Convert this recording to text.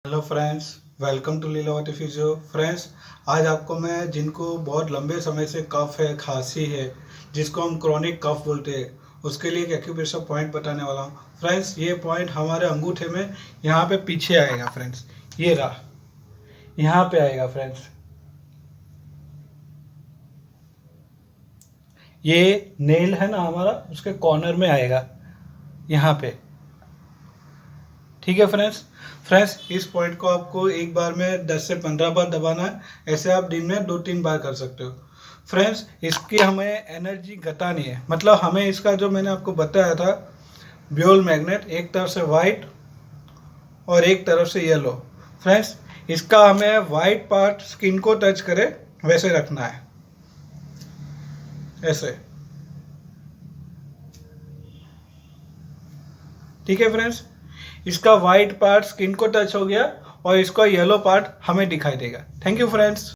Hello friends, welcome to Lilavati physio. Friends, आज आपको मैं जिनको बहुत लंबे समय से कफ है, खांसी है, जिसको हम क्रॉनिक कफ बोलते हैं, उसके लिए एक एक्यूप्रेशर पॉइंट बताने वाला हूँ। फ्रेंड्स, ये पॉइंट हमारे अंगूठे में यहाँ पे पीछे आएगा। फ्रेंड्स, ये रहा, यहाँ पे आएगा। फ्रेंड्स, ये नेल है ना हमारा, उसके कॉर्नर में आएगा, यहाँ पे। ठीक है फ्रेंड्स। इस पॉइंट को आपको एक बार में 10 से 15 बार दबाना है। ऐसे आप दिन में 2-3 बार कर सकते हो। फ्रेंड्स, इसकी हमें एनर्जी घटानी है, मतलब हमें इसका जो मैंने आपको बताया था ब्योल मैग्नेट, एक तरफ से वाइट और एक तरफ से येलो। फ्रेंड्स, इसका हमें वाइट पार्ट स्किन को टच करे वैसे रखना है, ऐसे। ठीक है फ्रेंड्स, इसका वाइट पार्ट स्किन को टच हो गया और इसका येलो पार्ट हमें दिखाई देगा। Thank you friends.